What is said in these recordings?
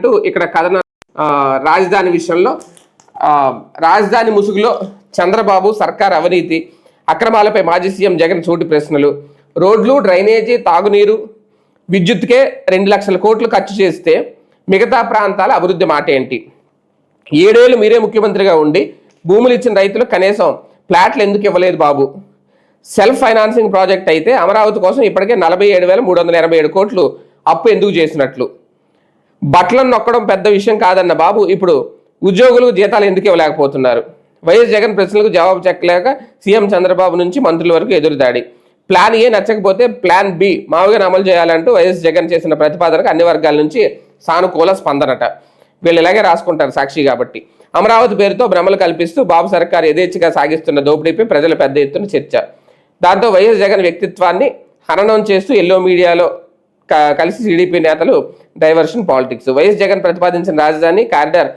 అంటూ ఇక్కడ కథన రాజధాని విషయంలో రాజధాని ముసుగులో చంద్రబాబు సర్కార్ అవినీతి అక్రమాలపై మాజీ సీఎం జగన్ సూటి ప్రశ్నలు. రోడ్లు, డ్రైనేజీ, తాగునీరు, విద్యుత్కే 2 లక్షల కోట్లు ఖర్చు చేస్తే మిగతా ప్రాంతాల అభివృద్ధి మాట ఏంటి? 7 ఏళ్ళు మీరే ముఖ్యమంత్రిగా ఉండి భూములు ఇచ్చిన రైతులకు కనీసం ఫ్లాట్లు ఎందుకు ఇవ్వలేదు బాబు? సెల్ఫ్ ఫైనాన్సింగ్ ప్రాజెక్ట్ అయితే అమరావతి కోసం ఇప్పటికే 47,387 కోట్లు అప్పు ఎందుకు చేసినట్లు? బట్టలను నొక్కడం పెద్ద విషయం కాదన్న బాబు ఇప్పుడు ఉద్యోగులు జీతాలు ఎందుకు ఇవ్వలేకపోతున్నారు? వైఎస్ జగన్ ప్రశ్నలకు జవాబు చెక్కలేక సీఎం చంద్రబాబు నుంచి మంత్రుల వరకు ఎదురుదాడి. ప్లాన్ ఏ నచ్చకపోతే ప్లాన్ బి మామూలుగా అమలు చేయాలంటూ వైఎస్ జగన్ చేసిన ప్రతిపాదనకు అన్ని వర్గాల నుంచి సానుకూల స్పందనట. వీళ్ళు ఇలాగే రాసుకుంటారు సాక్షి కాబట్టి. అమరావతి పేరుతో భ్రమలు కల్పిస్తూ బాబు సర్కారు యథేచ్ఛగా సాగిస్తున్న దోపిడీపై ప్రజలు పెద్ద ఎత్తున చర్చ. దాంతో వైఎస్ జగన్ వ్యక్తిత్వాన్ని హననం చేస్తూ ఎల్లో మీడియాలో కలిసి టీడీపీ నేతలు డైవర్షన్ పాలిటిక్స్. వైఎస్ జగన్ ప్రతిపాదించిన రాజధాని కారిడార్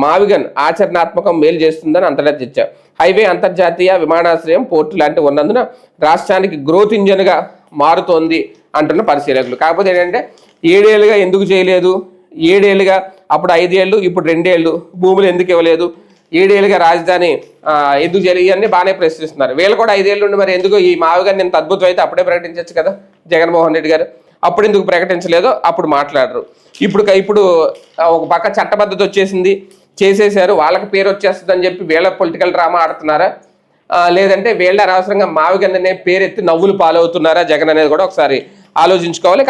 మావిగన్ ఆచరణాత్మకం మేలు చేస్తుందని అంతటా చర్చ. హైవే, అంతర్జాతీయ విమానాశ్రయం, పోర్టు లాంటివి ఉన్నందున రాష్ట్రానికి గ్రోత్ ఇంజన్గా మారుతోంది అంటున్న పరిశీలకులు. కాకపోతే ఏంటంటే 7 ఏళ్ళుగా ఎందుకు చేయలేదు, 7 ఏళ్ళుగా అప్పుడు 5 ఏళ్ళు ఇప్పుడు 2 ఏళ్ళు భూములు ఎందుకు ఇవ్వలేదు, 7 ఏళ్ళుగా రాజధాని ఎందుకు చేయలేదు, ఇవన్నీ బాగానే ప్రశ్నిస్తున్నారు. వీళ్ళు కూడా 5 ఏళ్ళు ఉండి మరి ఎందుకు ఈ మావిగన్ ఎంత అద్భుతం అయితే అప్పుడే ప్రకటించవచ్చు కదా జగన్మోహన్ రెడ్డి గారు. అప్పుడు ఎందుకు ప్రకటించలేదో అప్పుడు మాట్లాడరు. ఇప్పుడు ఒక పక్క చట్టబద్ధత వచ్చేసింది, చేసేసారు, వాళ్ళకి పేరు వచ్చేస్తుంది అని చెప్పి వీళ్ళ పొలిటికల్ డ్రామా ఆడుతున్నారా, లేదంటే వీళ్ళ అనవసరంగా మావిగన్ అనే పేరు ఎత్తి నవ్వులు పాలవుతున్నారా జగన్ అనేది కూడా ఒకసారి ఆలోచించుకోవాలి.